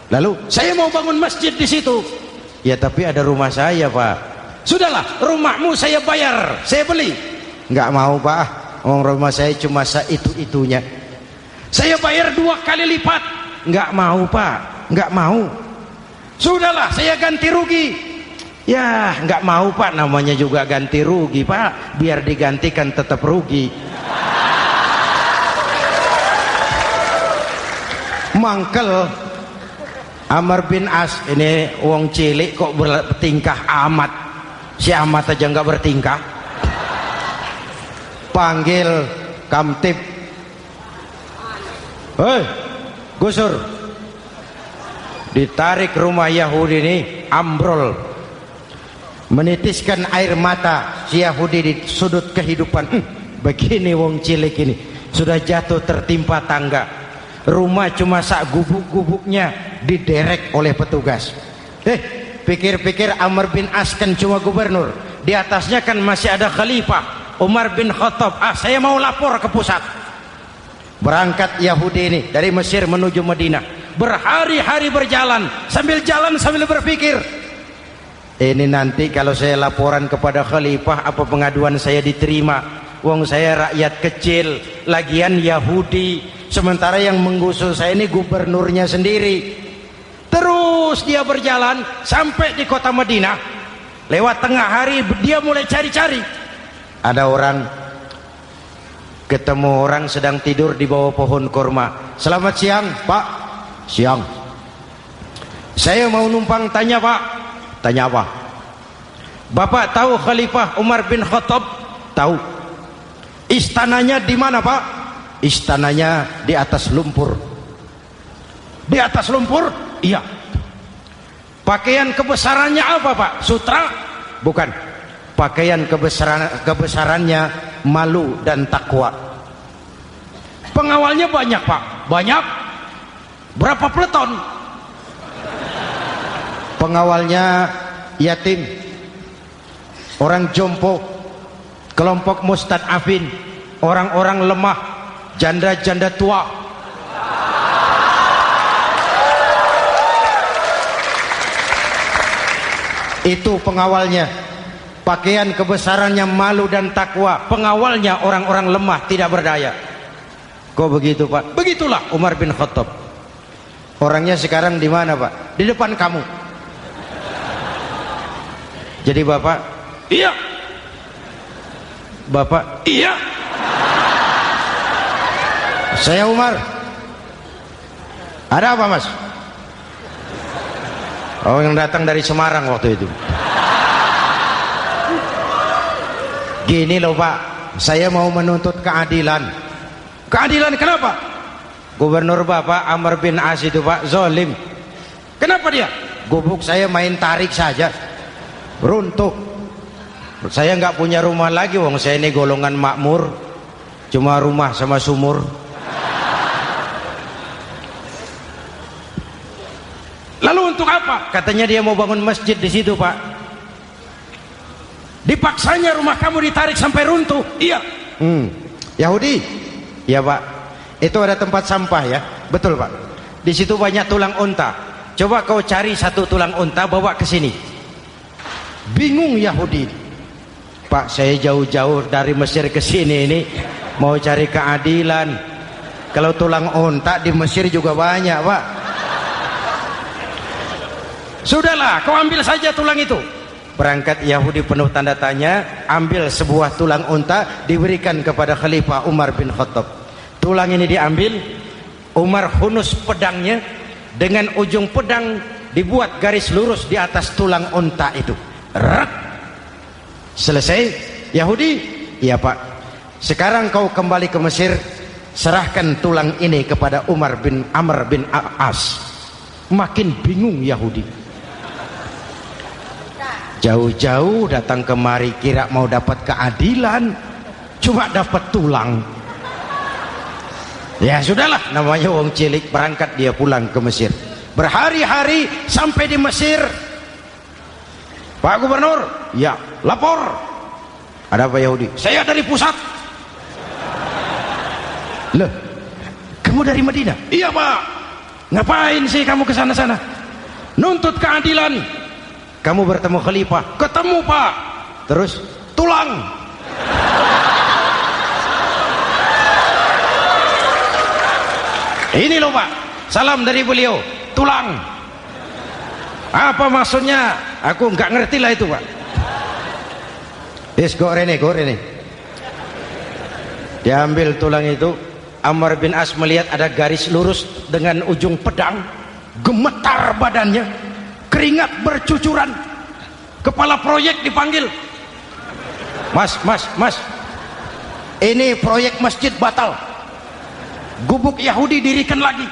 Lalu saya mau bangun masjid di situ. Ya tapi ada rumah saya, Pak. Sudahlah, rumahmu saya bayar, saya beli. Enggak mau, Pak. Rumah saya cuma itu-itunya. Saya bayar 2 kali lipat. Enggak mau, Pak. Enggak mau. Sudahlah, saya ganti rugi. Ya, enggak mau, Pak. Namanya juga ganti rugi, Pak. Biar digantikan tetap rugi. Mangkel Amr bin As ini wong cilik kok bertingkah amat. Si amat aja enggak bertingkah. Panggil kamtib. Hei, gusur. Ditarik rumah Yahudi ini, ambrol, menitiskan air mata si Yahudi di sudut kehidupan. Begini wong cilik ini sudah jatuh tertimpa tangga. Rumah cuma sak gubuk-gubuknya diderek oleh petugas. Pikir-pikir Amr bin As kan cuma gubernur, di atasnya kan masih ada khalifah Umar bin Khattab. Saya mau lapor ke pusat. Berangkat Yahudi ini dari Mesir menuju Madinah. Berhari-hari berjalan, sambil jalan sambil berpikir, ini nanti kalau saya laporan kepada khalifah, apa pengaduan saya diterima? Wong saya rakyat kecil, lagian Yahudi, sementara yang menggusur saya ini gubernurnya sendiri. Terus dia berjalan sampai di kota Madinah. Lewat tengah hari dia mulai cari-cari. Ada orang, ketemu orang sedang tidur di bawah pohon kurma. Selamat siang, Pak. Siang. Saya mau numpang tanya, Pak. Tanya apa? Bapak tahu Khalifah Umar bin Khattab? Tahu. Istananya di mana, Pak? Istananya di atas lumpur. Di atas lumpur? Iya. Pakaian kebesarannya apa, Pak? Sutra? Bukan. Pakaian kebesarannya malu dan takwa. Pengawalnya banyak, Pak. Banyak. Berapa peleton? Pengawalnya yatim, orang jompo, kelompok mustad'afin, orang-orang lemah, janda-janda tua. Itu pengawalnya. Pakaian kebesarannya malu dan takwa. Pengawalnya orang-orang lemah, tidak berdaya. Kok begitu, Pak? Begitulah Umar bin Khattab. Orangnya sekarang di mana, Pak? Di depan kamu. Jadi Bapak, iya. Bapak, iya. Saya Umar. Ada apa, Mas? Oh, yang datang dari Semarang waktu itu. Gini loh, Pak, saya mau menuntut keadilan. Keadilan kenapa? Gubernur Bapak Amr bin As itu, Pak, zalim. Kenapa dia? Gubuk saya main tarik saja, runtuh. Saya nggak punya rumah lagi, wong saya ini golongan makmur, cuma rumah sama sumur. Lalu untuk apa? Katanya dia mau bangun masjid di situ, Pak. Dipaksanya rumah kamu ditarik sampai runtuh. Iya. Yahudi? Ya, Pak. Itu ada tempat sampah ya. Betul, Pak. Di situ banyak tulang unta. Coba kau cari satu tulang unta bawa ke sini. Bingung Yahudi. Pak, saya jauh-jauh dari Mesir ke sini ini mau cari keadilan. Kalau tulang unta di Mesir juga banyak, Pak. Sudahlah, kau ambil saja tulang itu. Berangkat Yahudi penuh tanda tanya, ambil sebuah tulang unta, diberikan kepada Khalifah Umar bin Khattab. Tulang ini diambil, Umar hunus pedangnya, dengan ujung pedang dibuat garis lurus di atas tulang unta itu. Rak. Selesai. Yahudi, iya Pak, sekarang kau kembali ke Mesir, serahkan tulang ini kepada Umar bin Amr bin As. Makin bingung Yahudi, jauh-jauh datang kemari kira mau dapat keadilan, cuma dapat tulang. Ya sudahlah, namanya wong cilik, berangkat dia pulang ke Mesir. Berhari-hari sampai di Mesir. Pak Gubernur, ya lapor. Ada apa Yahudi? Saya dari pusat. Loh, kamu dari Madinah? Iya Pak. Ngapain sih kamu ke sana-sana? Nuntut keadilan. Kamu bertemu Khalifah? Ketemu Pak. Terus tulang. Ini loh Pak, salam dari beliau, tulang. Apa maksudnya? Aku nggak ngerti lah itu Pak. Yes, go rene. Diambil tulang itu. Amr bin As melihat ada garis lurus dengan ujung pedang, gemetar badannya, keringat bercucuran. Kepala proyek dipanggil. Mas, ini proyek masjid batal, gubuk Yahudi dirikan lagi.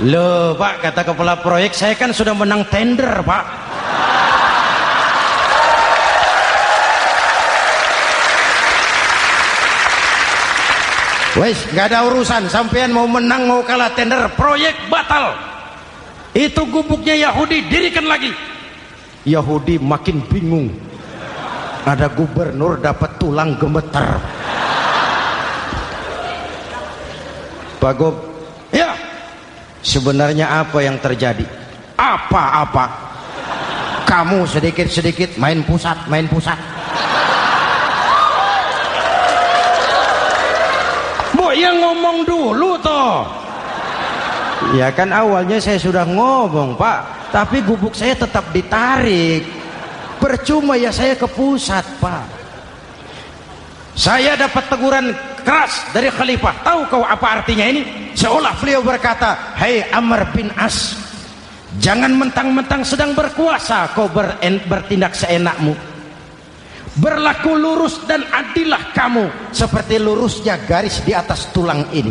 Loh Pak, kata kepala proyek, saya kan sudah menang tender Pak. Wes, nggak ada urusan, sampean mau menang mau kalah tender, proyek batal. Itu gubuknya Yahudi dirikan lagi. Yahudi makin bingung. Ada gubernur dapat tulang gemeter. Pak Gob, ya, sebenarnya apa yang terjadi? Apa-apa? Kamu sedikit-sedikit main pusat. Bu, yang ngomong dulu toh. Ya kan awalnya saya sudah ngomong Pak, tapi gubuk saya tetap ditarik. Percuma ya saya ke pusat Pak. Saya dapat teguran keras dari Khalifah. Tahu kau apa artinya ini? Seolah beliau berkata, "Hai Amr bin As, jangan mentang-mentang sedang berkuasa kau bertindak seenakmu. Berlaku lurus dan adillah kamu seperti lurusnya garis di atas tulang ini."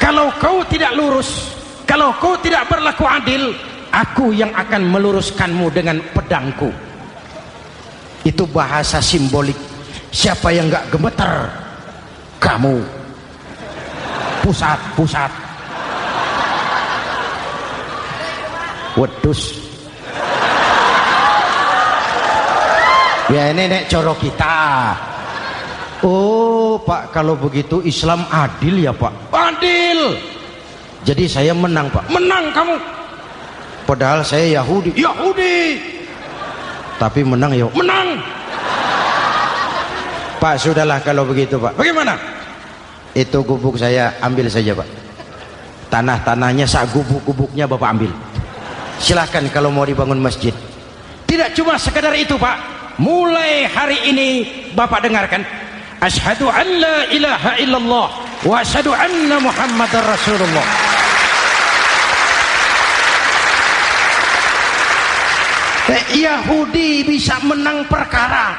Kalau kau tidak lurus, kalau kau tidak berlaku adil, aku yang akan meluruskanmu dengan pedangku. Itu bahasa simbolik. Siapa yang gak gemeter? Kamu. Pusat. Wedus. Ya ini nek coro kita. Oh Pak, kalau begitu Islam adil ya Pak? Adil. Jadi saya menang Pak? Menang kamu. Padahal saya Yahudi. Tapi menang ya? Menang. Pak, sudahlah kalau begitu Pak. Bagaimana? Itu gubuk saya ambil saja Pak. Tanah-tanahnya sak gubuk-gubuknya Bapak ambil. Silahkan kalau mau dibangun masjid. Tidak cuma sekedar itu Pak. Mulai hari ini Bapak dengarkan. Asyhadu an la ilaha illallah wa asyhadu anna Muhammadar Rasulullah. Yahudi bisa menang perkara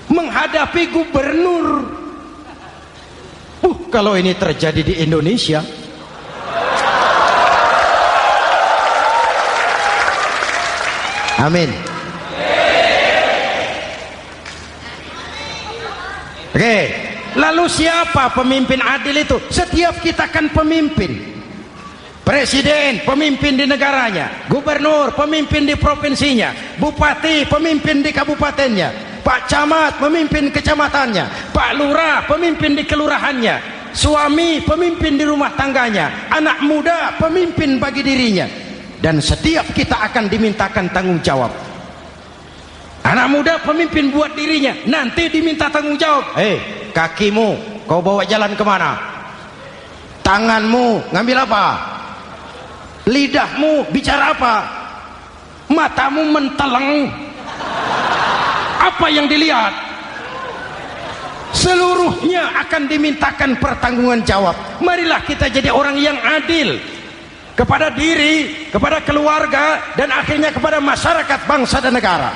menghadapi gubernur. Kalau ini terjadi di Indonesia, amin. Oke, lalu siapa pemimpin adil itu? Setiap kita kan pemimpin. Presiden, pemimpin di negaranya. Gubernur, pemimpin di provinsinya. Bupati, pemimpin di kabupatennya. Pak Camat, pemimpin kecamatannya. Pak Lurah, pemimpin di kelurahannya. suami pemimpin di rumah tangganya, anak muda pemimpin bagi dirinya, dan setiap kita akan dimintakan tanggung jawab. Anak muda pemimpin buat dirinya, nanti diminta tanggung jawab. Kakimu kau bawa jalan kemana? Tanganmu ngambil apa? Lidahmu bicara apa? Matamu menteleng, apa yang dilihat? Seluruhnya akan dimintakan pertanggungan jawab. Marilah kita jadi orang yang adil kepada diri, kepada keluarga, dan akhirnya kepada masyarakat, bangsa dan negara.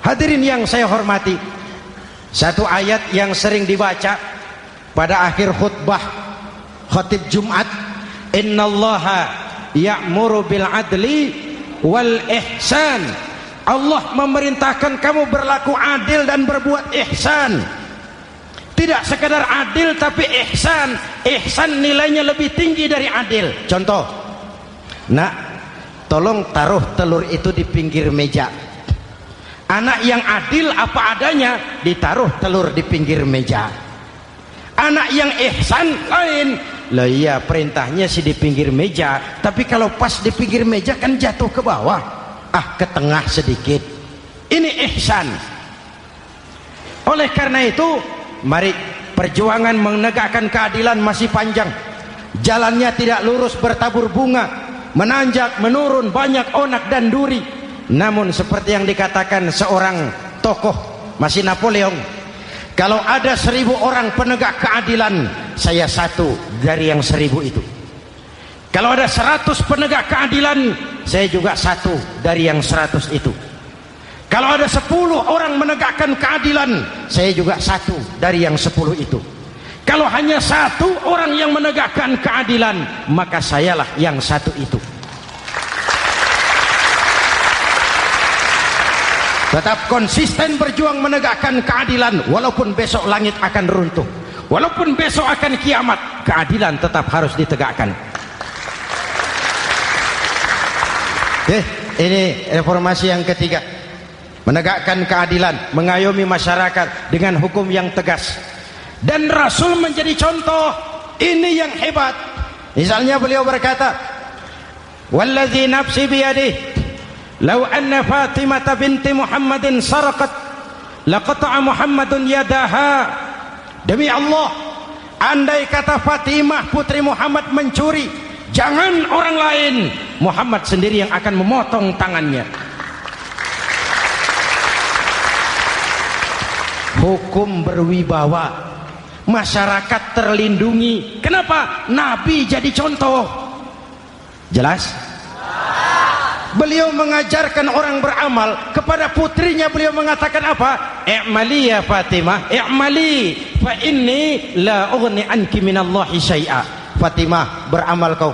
Hadirin yang saya hormati, satu ayat yang sering dibaca pada akhir khutbah khatib Jumat, innallaha ya'muru bil adli wal ihsan. Allah memerintahkan kamu berlaku adil dan berbuat ihsan. Tidak sekadar adil tapi ihsan. Ihsan nilainya lebih tinggi dari adil. Contoh, nak, tolong taruh telur itu di pinggir meja. Anak yang adil apa adanya, ditaruh telur di pinggir meja. Anak yang ihsan lain. Lah iya, perintahnya sih di pinggir meja, tapi kalau pas di pinggir meja kan jatuh ke bawah, ke tengah sedikit. Ini ihsan. Oleh karena itu, mari, perjuangan menegakkan keadilan masih panjang. Jalannya tidak lurus bertabur bunga, menanjak menurun, banyak onak dan duri. Namun seperti yang dikatakan seorang tokoh, masih Napoleon, kalau ada 1000 orang penegak keadilan, saya satu dari yang 1000 itu. Kalau ada 100 penegak keadilan, saya juga satu dari yang 100 itu. Kalau ada 10 orang menegakkan keadilan, saya juga satu dari yang 10 itu. Kalau hanya 1 orang yang menegakkan keadilan, maka sayalah yang 1 itu. Tetap konsisten berjuang menegakkan keadilan, walaupun besok langit akan runtuh, walaupun besok akan kiamat, keadilan tetap harus ditegakkan. Ini reformasi yang ketiga, menegakkan keadilan, mengayomi masyarakat dengan hukum yang tegas. Dan Rasul menjadi contoh, ini yang hebat. Misalnya beliau berkata, wallazi nafsi biyadihi lau anna Fatimah binti Muhammadin saraqat laqata'a Muhammadun yadaha. Demi Allah, andai kata Fatimah putri Muhammad mencuri, jangan orang lain, Muhammad sendiri yang akan memotong tangannya. Hukum berwibawa, masyarakat terlindungi. Kenapa? Nabi jadi contoh. Jelas? Beliau mengajarkan orang beramal. Kepada putrinya beliau mengatakan apa? I'mali ya Fatimah, i'mali fa inni la ughni anki minallahi syai'a. Fatimah, beramal kau.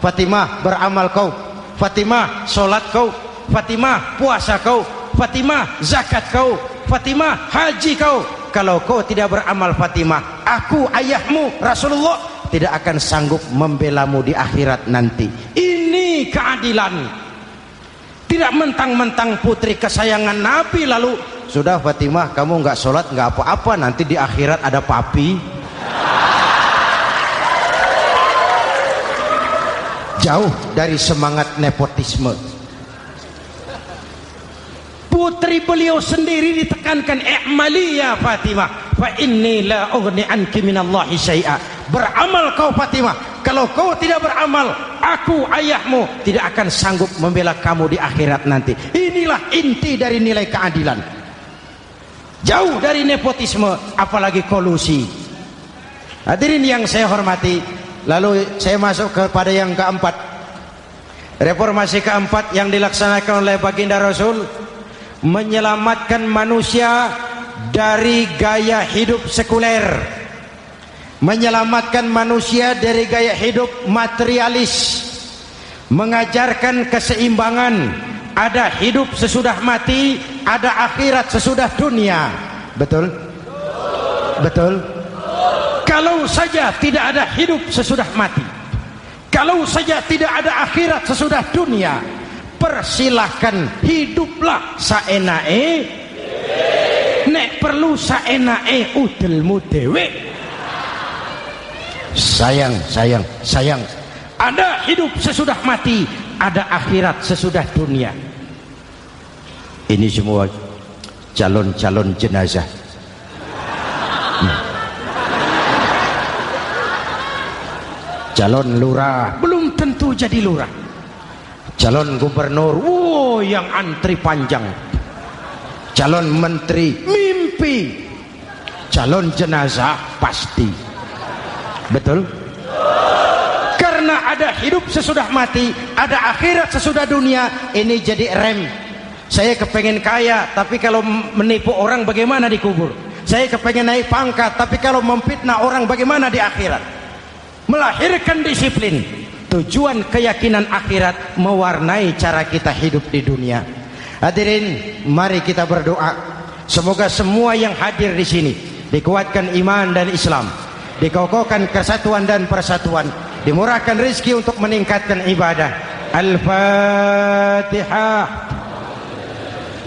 Fatimah, beramal kau. Fatimah, solat kau. Fatimah, puasa kau. Fatimah, zakat kau. Fatimah, haji kau. Kalau kau tidak beramal Fatimah, aku ayahmu Rasulullah tidak akan sanggup membelamu di akhirat nanti. Ini keadilan. Tidak mentang-mentang putri kesayangan Nabi lalu sudah Fatimah kamu nggak sholat nggak apa-apa, nanti di akhirat ada papi. Jauh dari semangat nepotisme. Putri beliau sendiri ditekankan, i'mali ya Fatimah fa inni la ughni anki minallahi syai'a. Beramal kau Fatimah, kalau kau tidak beramal, aku ayahmu tidak akan sanggup membela kamu di akhirat nanti. Inilah inti dari nilai keadilan. Jauh dari nepotisme, apalagi kolusi. Hadirin yang saya hormati, lalu saya masuk kepada yang keempat. Reformasi keempat yang dilaksanakan oleh baginda Rasul, menyelamatkan manusia dari gaya hidup sekuler, menyelamatkan manusia dari gaya hidup materialis, mengajarkan keseimbangan, ada hidup sesudah mati, ada akhirat sesudah dunia. Betul? Betul? Kalau saja tidak ada hidup sesudah mati, kalau saja tidak ada akhirat sesudah dunia, persilahkan hiduplah saenae, nek perlu saenae udelmu dewe. Sayang, sayang, sayang. Ada hidup sesudah mati, ada akhirat sesudah dunia. Ini semua calon-calon jenazah. Calon lurah belum tentu jadi lurah. Calon gubernur, yang antri panjang. Calon menteri, mimpi. Calon jenazah pasti. Betul? Karena ada hidup sesudah mati, ada akhirat sesudah dunia. Ini jadi rem. Saya kepengen kaya, tapi kalau menipu orang bagaimana dikubur? Saya kepengen naik pangkat, tapi kalau memfitnah orang bagaimana di akhirat? Melahirkan disiplin. Tujuan keyakinan akhirat mewarnai cara kita hidup di dunia. Hadirin, mari kita berdoa. Semoga semua yang hadir di sini dikuatkan iman dan Islam, dikokohkan kesatuan dan persatuan, dimurahkan rezeki untuk meningkatkan ibadah. Al-Fatihah.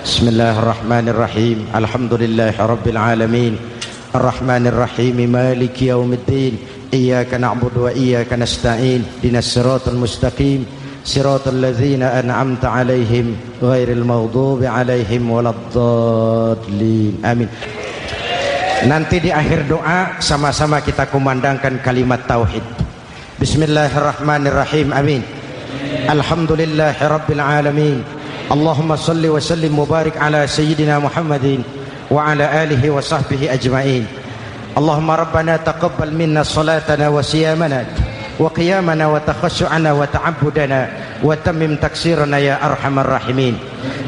Bismillahirrahmanirrahim. Alhamdulillahirabbil alamin. Arrahmanirrahim. Maliki yaumiddin. Iyyaka na'budu wa iyyaka nasta'in. Ihdinas siratal mustaqim. Siratal ladzina an'amta 'alaihim ghairil maghdubi 'alaihim waladdallin. Amin. Nanti di akhir doa sama-sama kita kumandangkan kalimat tauhid. Bismillahirrahmanirrahim. Amin. Alhamdulillahirabbil alamin. Allahumma salli wa sallim mubarik ala sayyidina Muhammadin wa ala alihi wa sahbihi ajma'in. Allahumma rabbana taqabbal minna salatana wa siyamana wa qiyamana wa takhashu'ana wa ta'abbudana wa tammim taksirana ya arhamar rahimin.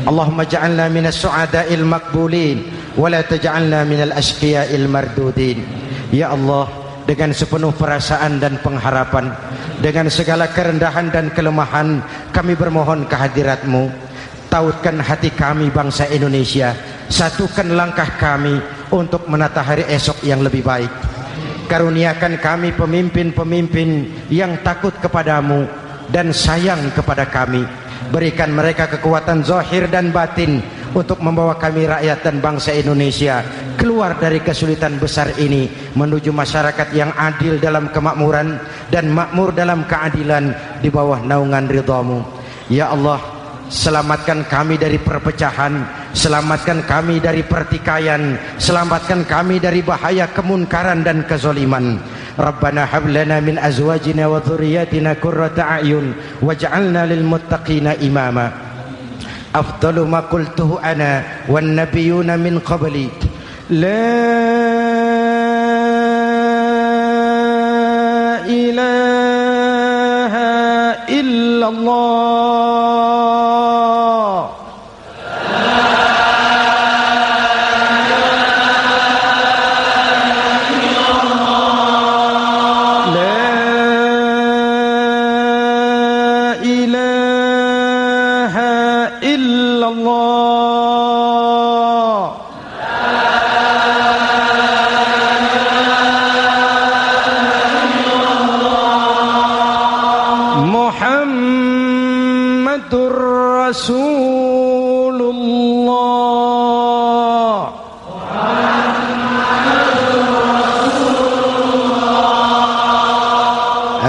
Allahumma ja'alna minas su'ada'il maqbulin wa la taj'alna minal ashqiya'il mardudin. Ya Allah, dengan sepenuh perasaan dan pengharapan, dengan segala kerendahan dan kelemahan, kami bermohon kehadirat-Mu. Tautkan hati kami bangsa Indonesia, satukan langkah kami untuk menata hari esok yang lebih baik. Karuniakan kami pemimpin-pemimpin yang takut kepadamu dan sayang kepada kami. Berikan mereka kekuatan zahir dan batin untuk membawa kami rakyat dan bangsa Indonesia keluar dari kesulitan besar ini menuju masyarakat yang adil dalam kemakmuran dan makmur dalam keadilan di bawah naungan ridha-Mu. Ya Allah, selamatkan kami dari perpecahan, selamatkan kami dari pertikaian, selamatkan kami dari bahaya kemunkaran dan kezaliman. Rabbana hab lana min azwajina wa dhurriyyatina qurrata a'yun waj'alna lil muttaqina imama. Afdalu ma qultuhu ana wan nabiyyuna min qabli. La ilaha illallah.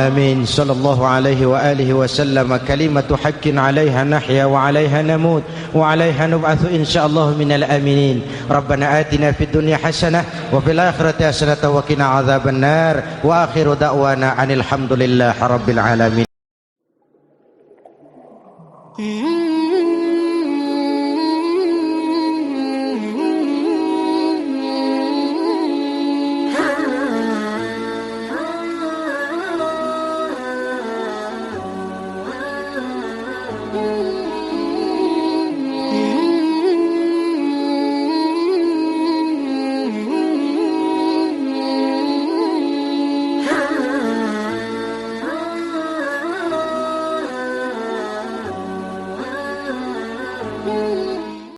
آمين. صلى الله عليه وآله وسلم. كلمة حق عليها نحيا وعليها نموت وعليها نبعث إن شاء الله من الآمنين. ربنا آتنا في الدنيا حسنة وفي الآخرة حسنة وقنا عذاب النار وآخر دعوانا أن الحمد لله رب العالمين. Mm-hmm.